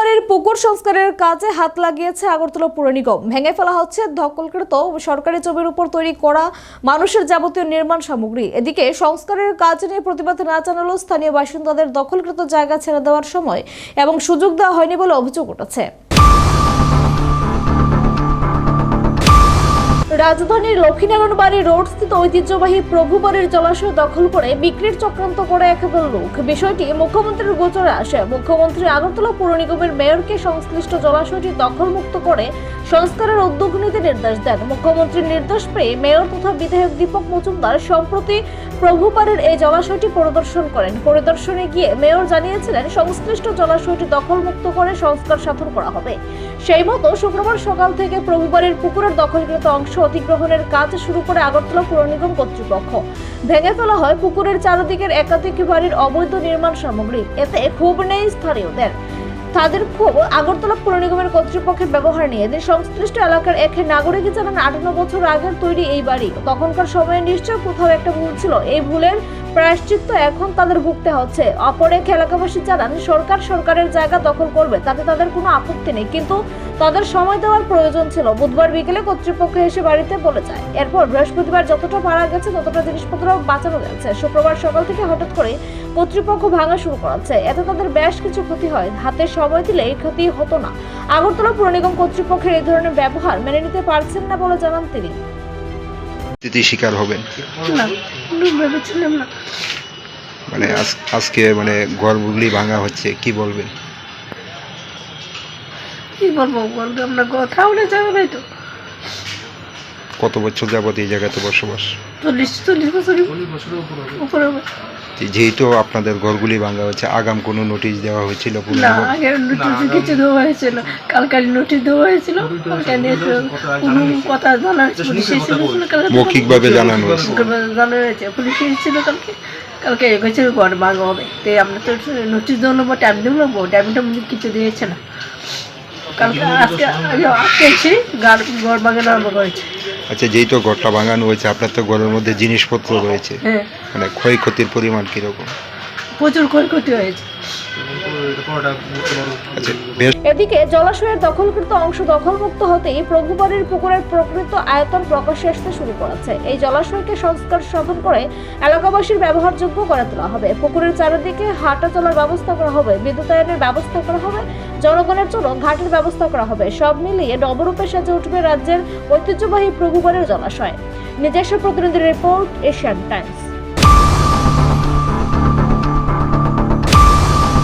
প্রভুবারের পুকুর সংস্কারের কাজে হাত লাগিয়েছে আগরতলা পুর নিগম। ভেঙে ফেলা হচ্ছে দখলকৃত সরকারি জমির উপর তৈরি করা মানুষের যাবতীয় নির্মাণ সামগ্রী। এদিকে সংস্কারের কাজ নিয়ে প্রতিবাদ না জানালেও স্থানীয় বাসিন্দাদের দখলকৃত জায়গা ছেড়ে দেওয়ার সময় এবং সুযোগ দেওয়া হয়নি বলে অভিযোগ উঠেছে। রাজধানীর লক্ষ্মীনারায়ণবাড়ি রোড স্থিত ঐতিহ্যবাহী প্রভুবাড়ির জলাশয় দখল করে বিক্রির চক্রান্ত করে একদল লোক। বিষয়টি মুখ্যমন্ত্রীর গোচরে আসে। মুখ্যমন্ত্রী আগরতলা পৌর নিগমের মেয়রকে সংশ্লিষ্ট জলাশয়টি দখলমুক্ত করে সংস্কারের উদ্যোগ নিতে নির্দেশ দেন। মুখ্যমন্ত্রীর নির্দেশ পেয়ে মেয়র তথা বিধায়ক দীপক মজুমদার সম্প্রতি প্রভুবাড়ির এই জলাশয়টি পরিদর্শন করেন। পরিদর্শনে গিয়ে মেয়র জানিয়েছিলেন সংশ্লিষ্ট জলাশয়টি দখলমুক্ত করে সংস্কার সাধন করা হবে। সেই মতো শুক্রবার সকাল থেকে প্রভুবাড়ির পুকুরের দখলকৃত অংশ অধিগ্রহণের কাজ শুরু করে আগরতলা পৌর নিগম কর্তৃপক্ষ। ভেঙে ফেলা হয় পুকুরের চারদিকের একাধিক বাড়ির অবৈধ নির্মাণ সামগ্রী। এতে ক্ষোভ নেই স্থানীয়দের। তাদের ক্ষোভ আগরতলা পৌর নিগমের কর্তৃপক্ষের ব্যবহার নিয়ে। এদের সংশ্লিষ্ট এলাকার এক নাগরিক জানান 58 বছর আগের তৈরি এই বাড়ি। তখনকার সময়ে নিশ্চয় কোথাও একটা ভুল ছিল। এই ভুলের প্রায়শ্চিত্ত এখন তাদের ভুগতে হচ্ছে। অপর এক এলাকাবাসী জানান সরকারের জায়গা দখল করবে, তাতে তাদের কোনো আপত্তি নেই, কিন্তু তাদের সময় দেওয়ার প্রয়োজন ছিল। বুধবার বিকেলে কর্তৃপক্ষ এসে বাড়িতে বলে যায়। এরপর বৃহস্পতিবার যতটা পারা গেছে ততটা জিনিসপত্র বাঁচানো যাচ্ছে। শুক্রবার সকাল থেকে হঠাৎ করে কর্তৃপক্ষ ভাঙা শুরু করেছে। এতে তাদের বেশ কিছু ক্ষতি হয়। হাতে সময় দিলে এই ক্ষতি হতো না। আগরতলা পৌর নিগম কর্তৃপক্ষের এই ধরনের ব্যবহার মেনে নিতে পারছেন না বলে জানান তিনি। শিকার হবেন না, ভেবেছিলাম না। মানে আজকে মানে ঘরগুলি ভাঙা হচ্ছে, কি বলবেন? কি বলবো, আমরা কথা বলে যাবে তো। কত বছর যাবত এই জায়গাতে বসবাস? 40 বছরের উপরে। যেহেতু আপনাদের ঘরগুলি ভাঙা হচ্ছে, আগাম কোনো নোটিশ দেওয়া হয়েছিল? না, আগের নোটিশ কিছু দেওয়া হয়েছিল, কালকারি নোটিশ দেওয়া হয়েছিল। কোনো কথা জানা মৌখিকভাবে জানানো হয়েছে। পুলিশ এসেছিল কালকে গেছে ঘর ভাঙা হবে। তাই আমরা তো নোটিশ দেওয়া নেবো, টাইম দেবো, টাইমটা কিছু দিয়েছে না। কালকে আজকে এসে ঘর ভাঙানো আরম্ভ করেছে। আচ্ছা, যেহেতু ঘরটা ভাঙানো হয়েছে, আপনার তো ঘরের মধ্যে জিনিসপত্র রয়েছে, মানে ক্ষয়ক্ষতির পরিমাণ কিরকম? প্রচুর ক্ষয়ক্ষতি হয়েছে। এদিকে জলাশয়ের দখলকৃত অংশ দখলমুক্ত হতেই প্রভুবাড়ির পুকুরের প্রকৃত আয়তন প্রকাশ্যে আসতে শুরু করেছে। এই জলাশয়কে সংস্কার সাধন করে এলাকাবাসীর ব্যবহারযোগ্য করে তোলা হবে। পুকুরের চারিদিকে হাঁটা চলার ব্যবস্থা করা হবে, বিদ্যুতায়নের ব্যবস্থা করা হবে, জনগণের জন্য ঘাটের ব্যবস্থা করা হবে। সব মিলিয়ে নবরূপে সেজে উঠবে রাজ্যের ঐতিহ্যবাহী প্রভুবাড়ির জলাশয়। নিজস্ব প্রতিনিধি রিপোর্ট, এশিয়ান টাইমস।